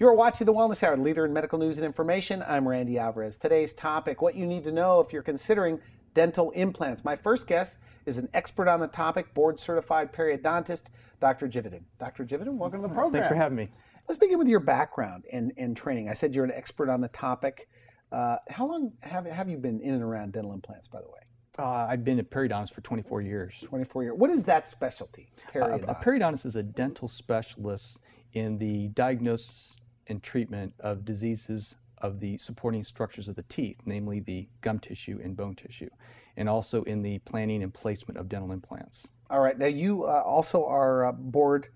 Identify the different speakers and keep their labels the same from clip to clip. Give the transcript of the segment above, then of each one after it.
Speaker 1: You're watching The Wellness Hour, leader in medical news and information. I'm Randy Alvarez. Today's topic, what you need to know if you're considering dental implants. My first guest is an expert on the topic, board-certified periodontist, Dr. Jividen. Dr. Jividen, welcome to the program.
Speaker 2: Thanks for having me.
Speaker 1: Let's begin with your background and training. I said you're an expert on the topic. How long have you been in and around dental implants, by the way?
Speaker 2: I've been a periodontist for 24 years.
Speaker 1: 24 years. What is that specialty, periodontist?
Speaker 2: A periodontist is a dental specialist in the diagnosis and treatment of diseases of the supporting structures of the teeth, namely the gum tissue and bone tissue, and also in the planning and placement of dental implants.
Speaker 1: All right. Now, you also are board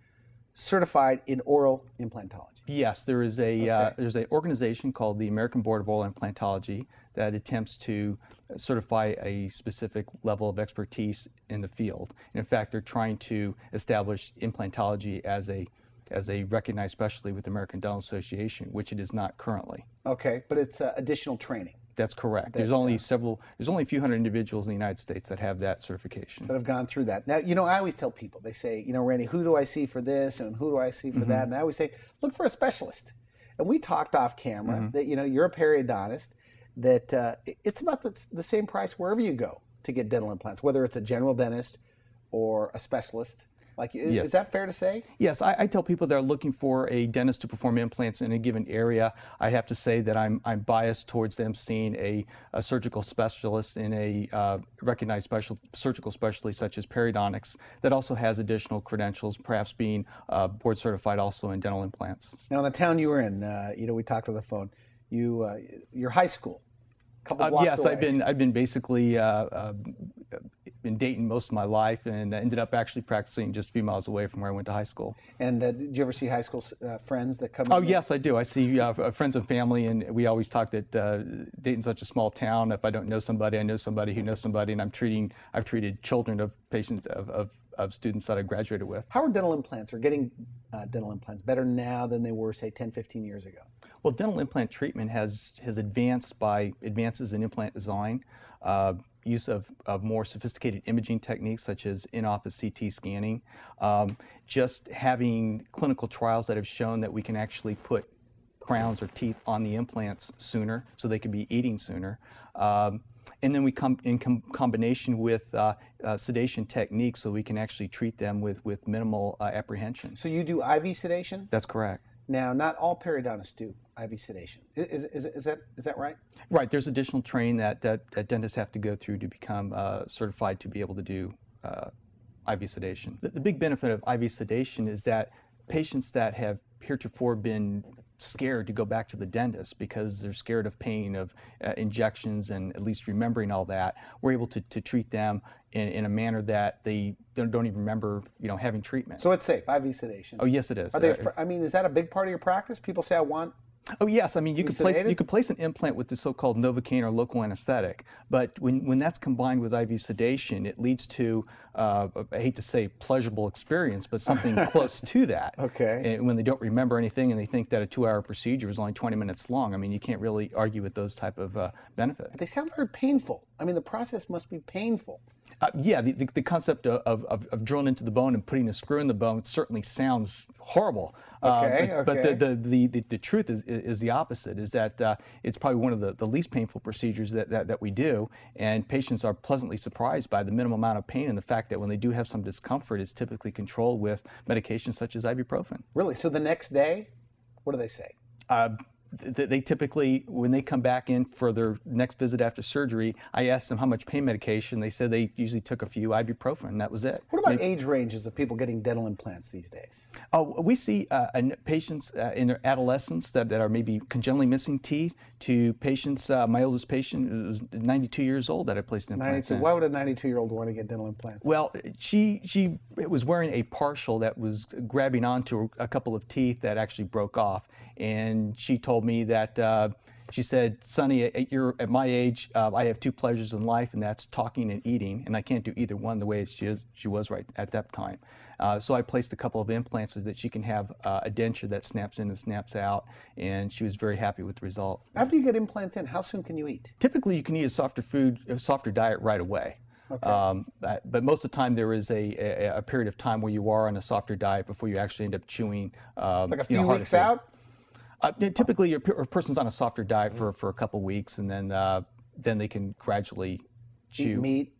Speaker 1: certified in oral implantology.
Speaker 2: Yes, there is there's an organization called the American Board of Oral Implantology that attempts to certify a specific level of expertise in the field. And in fact, they're trying to establish implantology as a recognized specialty with the American Dental Association, which it is not currently.
Speaker 1: Okay, but it's additional training.
Speaker 2: That's correct. There's only a few hundred individuals in the United States that have that certification.
Speaker 1: That have gone through that. Now, you know, I always tell people, they say, you know, Randy, who do I see for this and who do I see for that? And I always say, look for a specialist. And we talked off camera that, you know, you're a periodontist, that it's about the same price wherever you go to get dental implants, whether it's a general dentist or a specialist. Like,
Speaker 2: yes.
Speaker 1: Is that fair to say?
Speaker 2: Yes, I tell people that are looking for a dentist to perform implants in a given area. I have to say that I'm biased towards them seeing a surgical specialist in a recognized surgical specialty such as periodontics that also has additional credentials, perhaps being board certified also in dental implants.
Speaker 1: Now, in the town you were in, you know, we talked on the phone. Your high school, a couple blocks
Speaker 2: yes,
Speaker 1: away.
Speaker 2: I've been basically been dating most of my life, and ended up actually practicing just a few miles away from where I went to high school.
Speaker 1: And did you ever see high school friends that come?
Speaker 2: Oh, yes, I do. I see friends and family, and we always talk that Dayton's such a small town. If I don't know somebody, I know somebody who knows somebody, and I've treated children of patients of students that I graduated with.
Speaker 1: How are dental implants, or getting dental implants, better now than they were, say, 10, 15 years ago?
Speaker 2: Well, dental implant treatment has advanced by advances in implant design, use of more sophisticated imaging techniques such as in-office CT scanning, just having clinical trials that have shown that we can actually put crowns or teeth on the implants sooner so they can be eating sooner. And then we come in combination with sedation techniques so we can actually treat them with minimal apprehension.
Speaker 1: So you do IV sedation?
Speaker 2: That's correct.
Speaker 1: Now, not all periodontists do IV sedation. Is that right?
Speaker 2: Right. There's additional training that dentists have to go through to become certified to be able to do IV sedation. The big benefit of IV sedation is that patients that have heretofore been scared to go back to the dentist because they're scared of pain, of injections, and at least remembering all that, we're able to treat them in a manner that they don't even remember, you know, having treatment.
Speaker 1: So it's safe, IV sedation.
Speaker 2: Oh, yes, it is.
Speaker 1: Are they, I mean, is that a big part of your practice? People say, I want.
Speaker 2: Oh, yes. I mean, you could place an implant with the so-called Novocaine or local anesthetic, but when that's combined with IV sedation, it leads to, I hate to say pleasurable experience, but something close to that.
Speaker 1: Okay.
Speaker 2: And when they don't remember anything and they think that a 2-hour procedure is only 20 minutes long, I mean, you can't really argue with those type of benefits.
Speaker 1: But they sound very painful. I mean, the process must be painful.
Speaker 2: Yeah, the concept of drilling into the bone and putting a screw in the bone certainly sounds horrible.
Speaker 1: Okay,
Speaker 2: but the truth is the opposite, is that it's probably one of the least painful procedures that we do, and patients are pleasantly surprised by the minimal amount of pain and the fact that when they do have some discomfort, it's typically controlled with medications such as ibuprofen.
Speaker 1: Really? So the next day, what do they say?
Speaker 2: They typically, when they come back in for their next visit after surgery, I asked them how much pain medication. They said they usually took a few ibuprofen, and that was it.
Speaker 1: What about age ranges of people getting dental implants these days?
Speaker 2: Oh, we see patients in their adolescence that are maybe congenitally missing teeth, to patients, my oldest patient was 92 years old that I placed implants in.
Speaker 1: Why would a 92-year-old want to get dental implants?
Speaker 2: Well, she was wearing a partial that was grabbing onto a couple of teeth that actually broke off, and she told me that she said, Sonny, at my age, I have two pleasures in life, and that's talking and eating, and I can't do either one the way she was right at that time. So I placed a couple of implants so that she can have a denture that snaps in and snaps out, and she was very happy with the result.
Speaker 1: After you get implants in, how soon can you eat?
Speaker 2: Typically, you can eat a softer diet right away. Okay. But most of the time there is a period of time where you are on a softer diet before you actually end up chewing.
Speaker 1: Like a few weeks out?
Speaker 2: Typically, a person's on a softer diet for a couple weeks, and then they can gradually chew.
Speaker 1: Eat meat.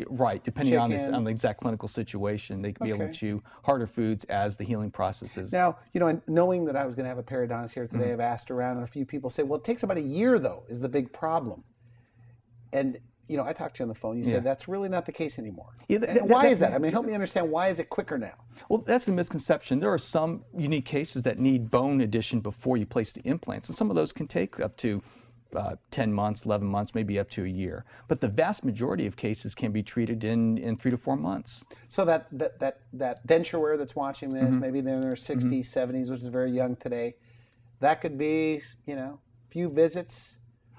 Speaker 2: Right, depending on
Speaker 1: Chicken.
Speaker 2: the exact clinical situation, they can be able to
Speaker 1: Okay.
Speaker 2: chew harder foods as the healing process is.
Speaker 1: Now, and knowing that I was going to have a periodontist here today, I've asked around, and a few people say, well, it takes about a year, though, is the big problem. And, I talked to you on the phone. You said that's really not the case anymore.
Speaker 2: Yeah,
Speaker 1: And why is that? I mean, help me understand, why is it quicker now?
Speaker 2: Well, that's a misconception. There are some unique cases that need bone addition before you place the implants, and some of those can take up to 10 months, 11 months, maybe up to a year. But the vast majority of cases can be treated in 3 to 4 months.
Speaker 1: So that denture wearer that's watching this, maybe they're in their 60s, 70s, which is very young today, that could be, few visits.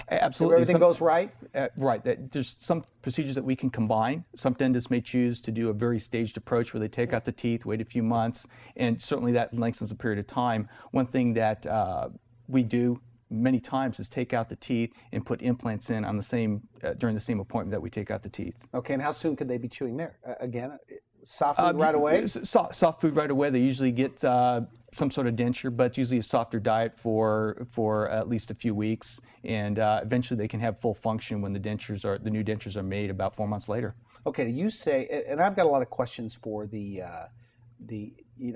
Speaker 2: Absolutely.
Speaker 1: If everything goes right?
Speaker 2: Right. There's some procedures that we can combine. Some dentists may choose to do a very staged approach where they take out the teeth, wait a few months, and certainly that lengthens a period of time. One thing that we do many times is take out the teeth and put implants in on the same during the same appointment that we take out the teeth.
Speaker 1: Okay, and how soon could they be chewing there? Again, soft food right away?
Speaker 2: Soft food right away. They usually get some sort of denture, but usually a softer diet for at least a few weeks, and eventually they can have full function when the new dentures are made about 4 months later.
Speaker 1: Okay, you say, and I've got a lot of questions for the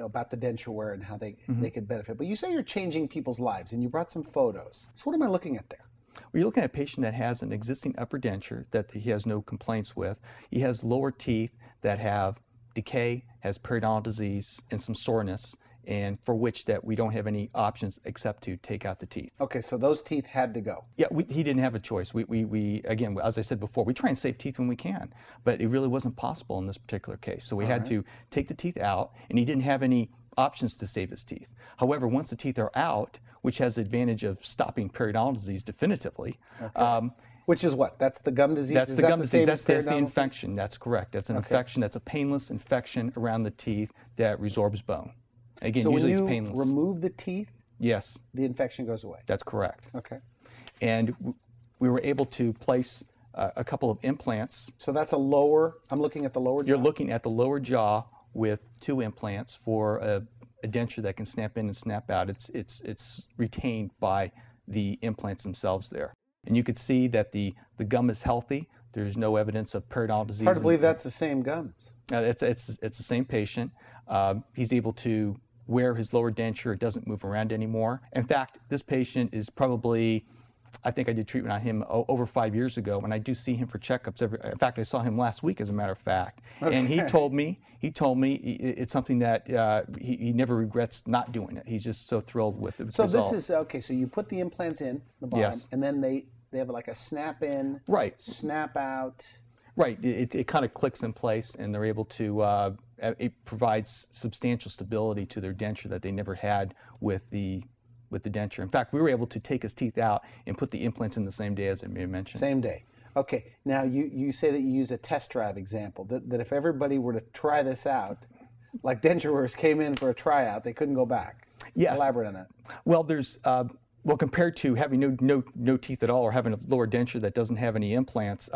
Speaker 1: about the denture wear and how they could benefit. But you say you're changing people's lives, and you brought some photos. So what am I looking at there?
Speaker 2: Well, you're looking at a patient that has an existing upper denture that he has no complaints with. He has lower teeth that have decay, has periodontal disease, and some soreness, and for which that we don't have any options except to take out the teeth.
Speaker 1: Okay, so those teeth had to go.
Speaker 2: Yeah, he didn't have a choice. We again, as I said before, we try and save teeth when we can, but it really wasn't possible in this particular case. So we had to take the teeth out, and he didn't have any options to save his teeth. However, once the teeth are out, which has the advantage of stopping periodontal disease definitively.
Speaker 1: Okay. Which is what? That's the gum disease?
Speaker 2: That's the gum disease. That's the
Speaker 1: periodontal
Speaker 2: infection. That's correct. That's an infection. That's a painless infection around the teeth that resorbs bone. Again,
Speaker 1: so
Speaker 2: usually
Speaker 1: when
Speaker 2: it's
Speaker 1: you
Speaker 2: painless.
Speaker 1: remove the teeth,
Speaker 2: yes,
Speaker 1: the infection goes away.
Speaker 2: that's correct.
Speaker 1: Okay.
Speaker 2: And we were able to place a couple of implants.
Speaker 1: So that's a lower, I'm looking at the lower jaw.
Speaker 2: You're looking at the lower jaw with 2 implants for a denture that can snap in and snap out. It's retained by the implants themselves there. And you could see that the gum is healthy. There's no evidence of periodontal disease.
Speaker 1: Hard to believe that's the same gums.
Speaker 2: It's the same patient. He's able to wear his lower denture. It doesn't move around anymore. In fact, this patient is probably, I think I did treatment on him over 5 years ago, and I do see him for checkups. In fact, I saw him last week, as a matter of fact. Okay. And he told me it's something that he never regrets not doing it. He's just so thrilled with the
Speaker 1: so
Speaker 2: result.
Speaker 1: This is, okay, so you put the implants in the bottom,
Speaker 2: Yes.
Speaker 1: and then they have like a snap in,
Speaker 2: Right.
Speaker 1: snap out.
Speaker 2: Right. It kind of clicks in place, and they're able to, it provides substantial stability to their denture that they never had with the denture. In fact, we were able to take his teeth out and put the implants in the same day, as I may have mentioned.
Speaker 1: Same day. Okay. Now, you say that you use a test drive example, that if everybody were to try this out, like denture wearers came in for a tryout, they couldn't go back.
Speaker 2: Yes.
Speaker 1: Elaborate on that.
Speaker 2: Well, there's compared to having no teeth at all, or having a lower denture that doesn't have any implants,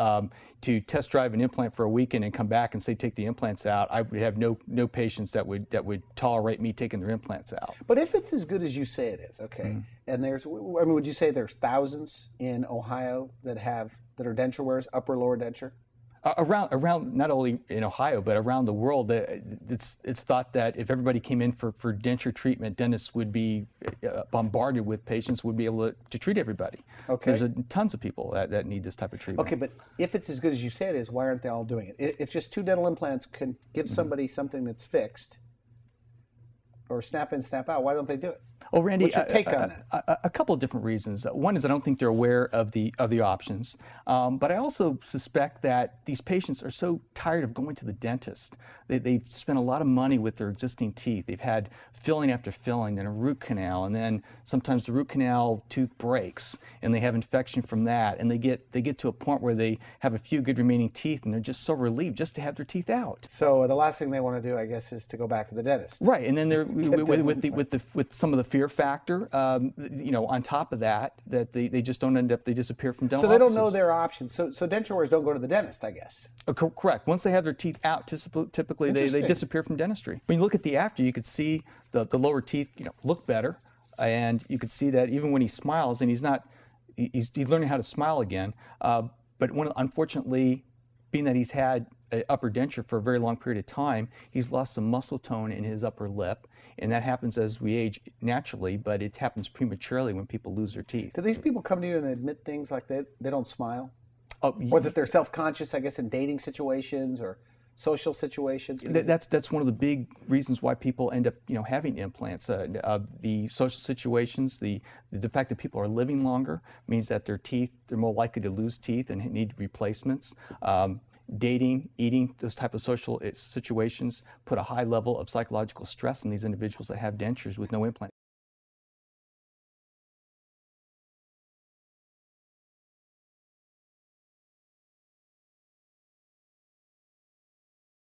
Speaker 2: to test drive an implant for a weekend and come back and say take the implants out, I would have no patients that would tolerate me taking their implants out.
Speaker 1: But if it's as good as you say it is, okay, and would you say there's thousands in Ohio that are denture wearers, upper lower denture?
Speaker 2: Around not only in Ohio but around the world, it's thought that if everybody came in for denture treatment, dentists would be bombarded with patients, would be able to treat everybody.
Speaker 1: Okay.
Speaker 2: There's tons of people that need this type of treatment.
Speaker 1: Okay, but if it's as good as you say it is, why aren't they all doing it? If just 2 dental implants can give somebody something that's fixed, or snap in, snap out, why don't they do it?
Speaker 2: Well, Randy,
Speaker 1: what's your take on that?
Speaker 2: A couple of different reasons. One is I don't think they're aware of the options, but I also suspect that these patients are so tired of going to the dentist. They've spent a lot of money with their existing teeth. They've had filling after filling, then a root canal, and then sometimes the root canal tooth breaks, and they have infection from that, and they get to a point where they have a few good remaining teeth, and they're just so relieved just to have their teeth out.
Speaker 1: So the last thing they want to do, I guess, is to go back to the dentist.
Speaker 2: Right, and then they're with some of the fear factor, on top of that they just don't end up, they disappear from dental
Speaker 1: offices. So they don't know
Speaker 2: offices.
Speaker 1: their options. So denture wearers don't go to the dentist, I guess.
Speaker 2: Correct. Once they have their teeth out, typically they disappear from dentistry. When you look at the after, you could see the lower teeth look better. And you could see that even when he smiles, and he's learning how to smile again. But unfortunately, being that he's had an upper denture for a very long period of time, he's lost some muscle tone in his upper lip. And that happens as we age naturally, but it happens prematurely when people lose their teeth.
Speaker 1: Do these people come to you and admit things like they don't smile?
Speaker 2: Oh,
Speaker 1: or that they're self-conscious, I guess, in dating situations or social situations?
Speaker 2: That's one of the big reasons why people end up, having implants. The social situations, the fact that people are living longer means that they're more likely to lose teeth and need replacements. Dating, eating, those type of social situations put a high level of psychological stress on these individuals that have dentures with no implant.